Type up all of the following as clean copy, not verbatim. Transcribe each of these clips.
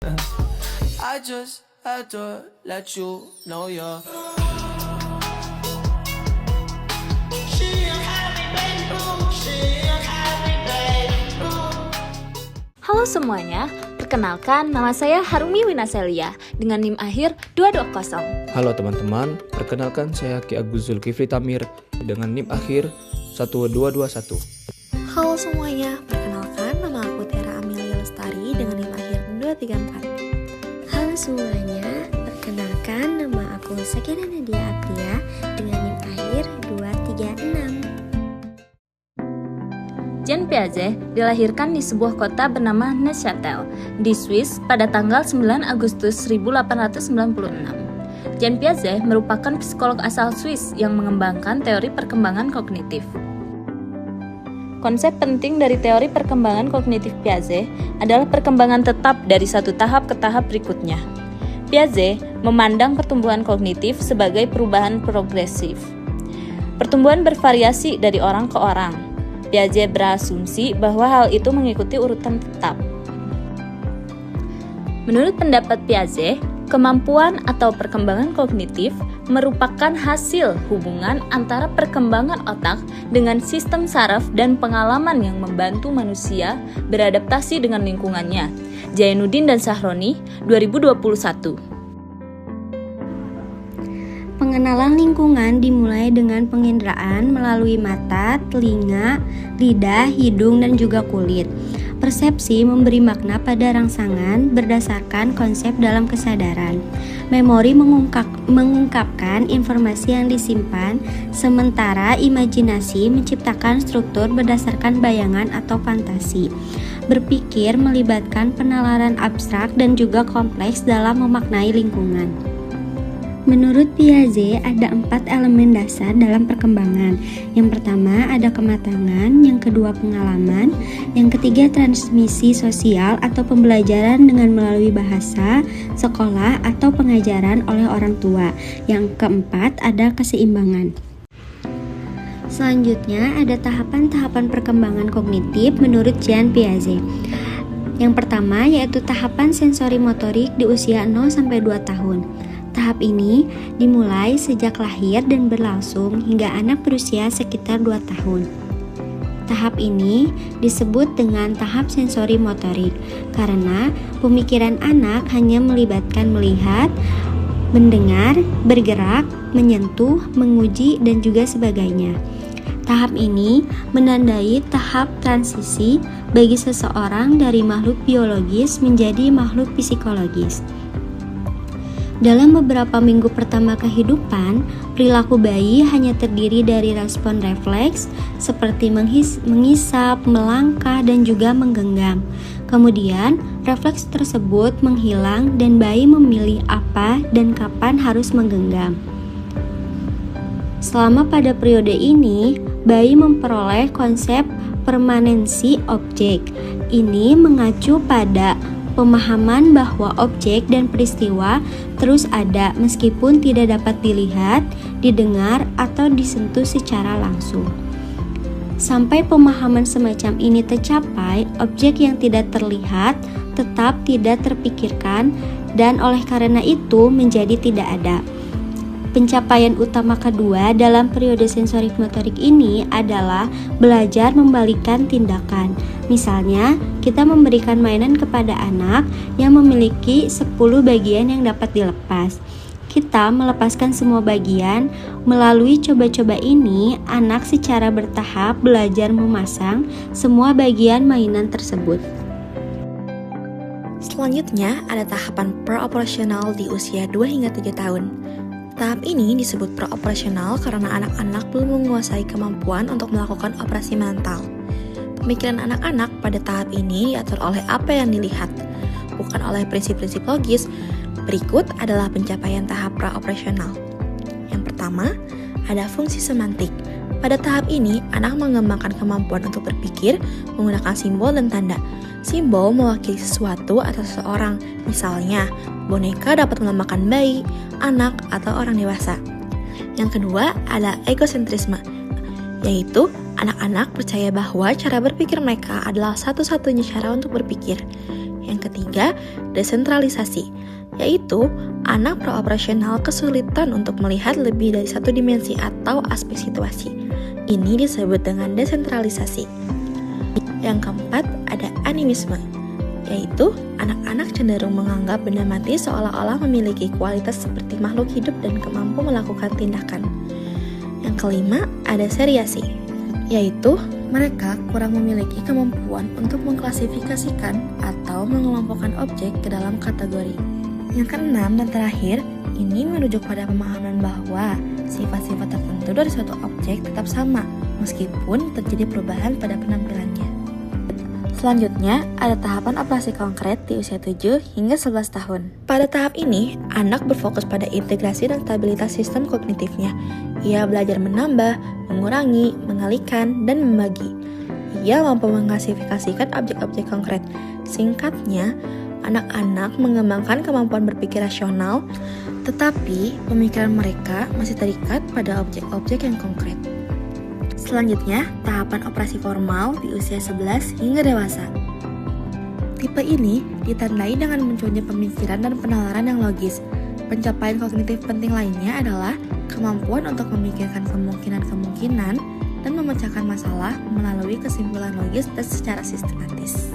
I just had to let you know you're. Halo semuanya, perkenalkan nama saya Harumi Winaselia dengan NIM akhir 220. Halo teman-teman, perkenalkan saya Ki Agus Zulkifli Tamir dengan NIM akhir 1221. Halo semuanya, perkenalkan nama aku Tiara Amelia Lestari dengan NIM akhir 234. Halo semuanya, perkenalkan nama aku Sakina Nadia Apria dengan NIM akhir 236. Jean Piaget dilahirkan di sebuah kota bernama Neuchâtel di Swiss pada tanggal 9 Agustus 1896. Jean Piaget merupakan psikolog asal Swiss yang mengembangkan teori perkembangan kognitif. Konsep penting dari teori perkembangan kognitif Piaget adalah perkembangan tetap dari satu tahap ke tahap berikutnya. Piaget memandang pertumbuhan kognitif sebagai perubahan progresif. Pertumbuhan bervariasi dari orang ke orang. Piaget berasumsi bahwa hal itu mengikuti urutan tetap. Menurut pendapat Piaget, kemampuan atau perkembangan kognitif merupakan hasil hubungan antara perkembangan otak dengan sistem saraf dan pengalaman yang membantu manusia beradaptasi dengan lingkungannya. Jainuddin dan Sahroni, 2021. Pengenalan lingkungan dimulai dengan penginderaan melalui mata, telinga, lidah, hidung, dan juga kulit. Persepsi memberi makna pada rangsangan berdasarkan konsep dalam kesadaran. Memori mengungkapkan informasi yang disimpan, sementara imajinasi menciptakan struktur berdasarkan bayangan atau fantasi. Berpikir melibatkan penalaran abstrak dan juga kompleks dalam memaknai lingkungan. Menurut Piaget, ada 4 elemen dasar dalam perkembangan. Yang pertama ada kematangan, yang kedua pengalaman, yang ketiga transmisi sosial atau pembelajaran dengan melalui bahasa, sekolah, atau pengajaran oleh orang tua. Yang keempat ada keseimbangan. Selanjutnya ada tahapan-tahapan perkembangan kognitif menurut Jean Piaget. Yang pertama yaitu tahapan sensori motorik di usia 0-2 tahun. Tahap ini dimulai sejak lahir dan berlangsung hingga anak berusia sekitar 2 tahun. Tahap ini disebut dengan tahap sensori motorik karena pemikiran anak hanya melibatkan melihat, mendengar, bergerak, menyentuh, menguji, dan juga sebagainya. Tahap ini menandai tahap transisi bagi seseorang dari makhluk biologis menjadi makhluk psikologis. Dalam beberapa minggu pertama kehidupan, perilaku bayi hanya terdiri dari respon refleks seperti mengisap, melangkah, dan juga menggenggam. Kemudian, refleks tersebut menghilang dan bayi memilih apa dan kapan harus menggenggam. Selama pada periode ini, bayi memperoleh konsep permanensi objek. Ini mengacu pada pemahaman bahwa objek dan peristiwa terus ada meskipun tidak dapat dilihat, didengar, atau disentuh secara langsung. Sampai pemahaman semacam ini tercapai, objek yang tidak terlihat tetap tidak terpikirkan dan oleh karena itu menjadi tidak ada. Pencapaian utama kedua dalam periode sensorik motorik ini adalah belajar membalikkan tindakan. Misalnya, kita memberikan mainan kepada anak yang memiliki 10 bagian yang dapat dilepas. Kita melepaskan semua bagian. Melalui coba-coba ini, anak secara bertahap belajar memasang semua bagian mainan tersebut. Selanjutnya ada tahapan pra-operasional di usia 2-3 tahun. Tahap ini disebut pra-operasional karena anak-anak belum menguasai kemampuan untuk melakukan operasi mental. Pemikiran anak-anak pada tahap ini diatur oleh apa yang dilihat, bukan oleh prinsip-prinsip logis. Berikut adalah pencapaian tahap pra-operasional. Yang pertama, ada fungsi semantik. Pada tahap ini, anak mengembangkan kemampuan untuk berpikir menggunakan simbol dan tanda. Simbol mewakili sesuatu atau seseorang, misalnya boneka dapat melambangkan bayi, anak, atau orang dewasa. Yang kedua, ada egosentrisme, yaitu anak-anak percaya bahwa cara berpikir mereka adalah satu-satunya cara untuk berpikir. Yang ketiga, desentralisasi, yaitu anak praoperasional kesulitan untuk melihat lebih dari satu dimensi atau aspek situasi. Ini disebut dengan desentralisasi. Yang keempat, ada animisme, yaitu anak-anak cenderung menganggap benda mati seolah-olah memiliki kualitas seperti makhluk hidup dan mampu melakukan tindakan. Yang kelima, ada seriasi, yaitu mereka kurang memiliki kemampuan untuk mengklasifikasikan atau mengelompokkan objek ke dalam kategori. Yang keenam dan terakhir, ini merujuk pada pemahaman bahwa sifat-sifat tertentu dari suatu objek tetap sama, meskipun terjadi perubahan pada penampilannya. Selanjutnya, ada tahapan operasi konkret di usia 7 hingga 11 tahun. Pada tahap ini, anak berfokus pada integrasi dan stabilitas sistem kognitifnya. Ia belajar menambah, mengurangi, mengalihkan, dan membagi. Ia mampu mengklasifikasikan objek-objek konkret. Singkatnya, anak-anak mengembangkan kemampuan berpikir rasional, tetapi pemikiran mereka masih terikat pada objek-objek yang konkret. Selanjutnya, tahapan operasi formal di usia 11 hingga dewasa. Tipe ini ditandai dengan munculnya pemikiran dan penalaran yang logis. Pencapaian kognitif penting lainnya adalah kemampuan untuk memikirkan kemungkinan-kemungkinan dan memecahkan masalah melalui kesimpulan logis dan secara sistematis.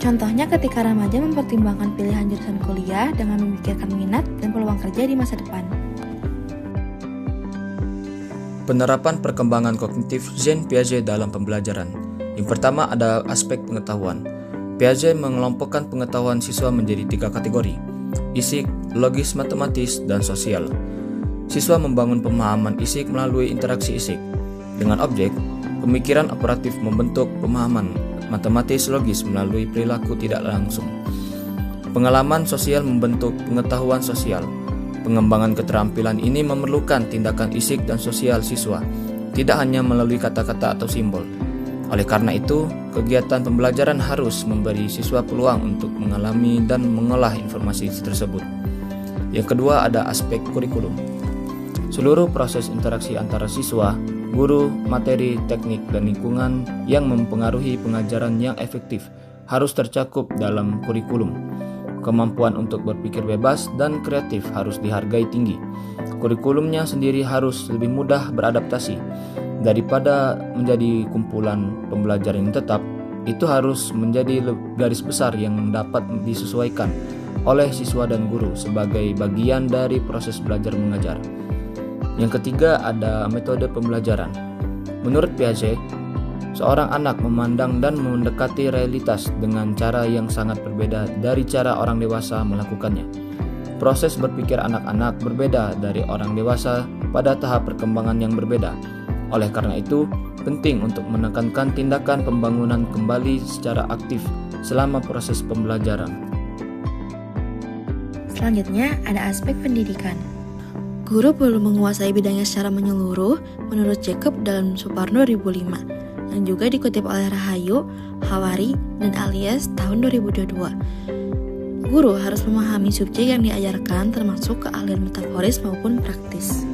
Contohnya ketika remaja mempertimbangkan pilihan jurusan kuliah dengan memikirkan minat dan peluang kerja di masa depan. Penerapan perkembangan kognitif Jean Piaget dalam pembelajaran. Yang pertama ada aspek pengetahuan. Piaget mengelompokkan pengetahuan siswa menjadi 3 kategori: isik, logis, matematis, dan sosial. Siswa membangun pemahaman isik melalui interaksi isik. Dengan objek, pemikiran operatif membentuk pemahaman matematis logis melalui perilaku tidak langsung. Pengalaman sosial membentuk pengetahuan sosial. Pengembangan keterampilan ini memerlukan tindakan isik dan sosial siswa, tidak hanya melalui kata-kata atau simbol. Oleh karena itu, kegiatan pembelajaran harus memberi siswa peluang untuk mengalami dan mengolah informasi tersebut. Yang kedua ada aspek kurikulum. Seluruh proses interaksi antara siswa, guru, materi, teknik, dan lingkungan yang mempengaruhi pengajaran yang efektif harus tercakup dalam kurikulum. Kemampuan untuk berpikir bebas dan kreatif harus dihargai tinggi. Kurikulumnya sendiri harus lebih mudah beradaptasi. Daripada menjadi kumpulan pembelajaran yang tetap, itu harus menjadi garis besar yang dapat disesuaikan oleh siswa dan guru sebagai bagian dari proses belajar mengajar. Yang ketiga ada metode pembelajaran. Menurut Piaget, seorang anak memandang dan mendekati realitas dengan cara yang sangat berbeda dari cara orang dewasa melakukannya. Proses berpikir anak-anak berbeda dari orang dewasa pada tahap perkembangan yang berbeda. Oleh karena itu, penting untuk menekankan tindakan pembangunan kembali secara aktif selama proses pembelajaran. Selanjutnya, ada aspek pendidikan. Guru perlu menguasai bidangnya secara menyeluruh menurut Jacob dalam Suparno 2005. yang juga dikutip oleh Rahayu, Hawari, dan Alias tahun 2022. Guru harus memahami subjek yang diajarkan termasuk keahlian metaforis maupun praktis.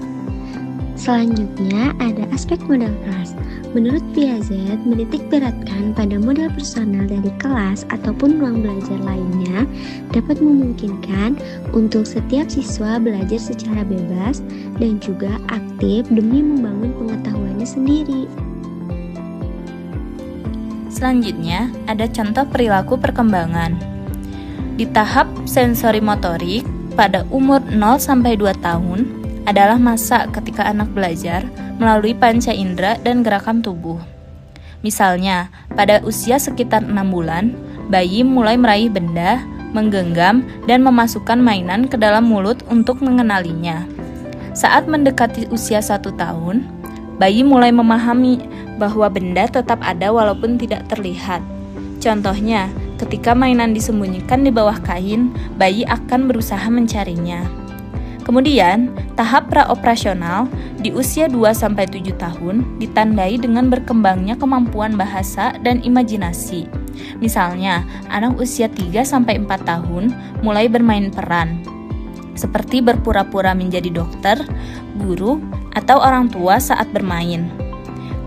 Selanjutnya ada aspek modal kelas. Menurut Piaget, menitik beratkan pada modal personal dari kelas ataupun ruang belajar lainnya dapat memungkinkan untuk setiap siswa belajar secara bebas dan juga aktif demi membangun pengetahuannya sendiri. Selanjutnya, ada contoh perilaku perkembangan. Di tahap sensori motorik, pada umur 0-2 tahun, adalah masa ketika anak belajar melalui panca indera dan gerakan tubuh. Misalnya, pada usia sekitar 6 bulan, bayi mulai meraih benda, menggenggam, dan memasukkan mainan ke dalam mulut untuk mengenalinya. Saat mendekati usia 1 tahun, bayi mulai memahami bahwa benda tetap ada walaupun tidak terlihat. Contohnya, ketika mainan disembunyikan di bawah kain, bayi akan berusaha mencarinya. Kemudian, tahap praoperasional di usia 2-7 tahun ditandai dengan berkembangnya kemampuan bahasa dan imajinasi. Misalnya, anak usia 3-4 tahun mulai bermain peran, seperti berpura-pura menjadi dokter, guru, atau orang tua saat bermain.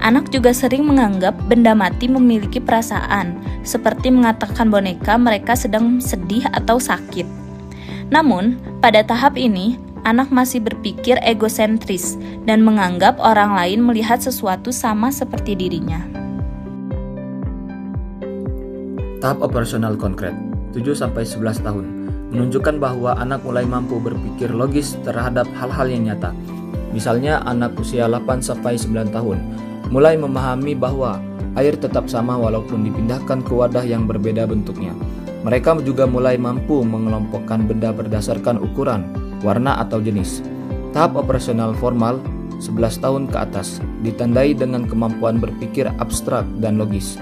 Anak juga sering menganggap benda mati memiliki perasaan, seperti mengatakan boneka mereka sedang sedih atau sakit. Namun, pada tahap ini, anak masih berpikir egosentris dan menganggap orang lain melihat sesuatu sama seperti dirinya. Tahap operasional konkret 7-11 tahun menunjukkan bahwa anak mulai mampu berpikir logis terhadap hal-hal yang nyata. Misalnya anak usia 8-9 tahun mulai memahami bahwa air tetap sama walaupun dipindahkan ke wadah yang berbeda bentuknya. Mereka juga mulai mampu mengelompokkan benda berdasarkan ukuran, warna atau jenis. Tahap operasional formal 11 tahun ke atas ditandai dengan kemampuan berpikir abstrak dan logis.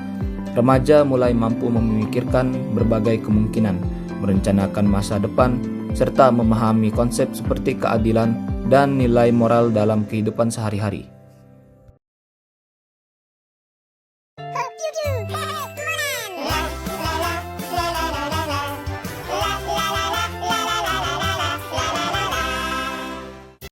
Remaja mulai mampu memikirkan berbagai kemungkinan, merencanakan masa depan, serta memahami konsep seperti keadilan dan nilai moral dalam kehidupan sehari-hari.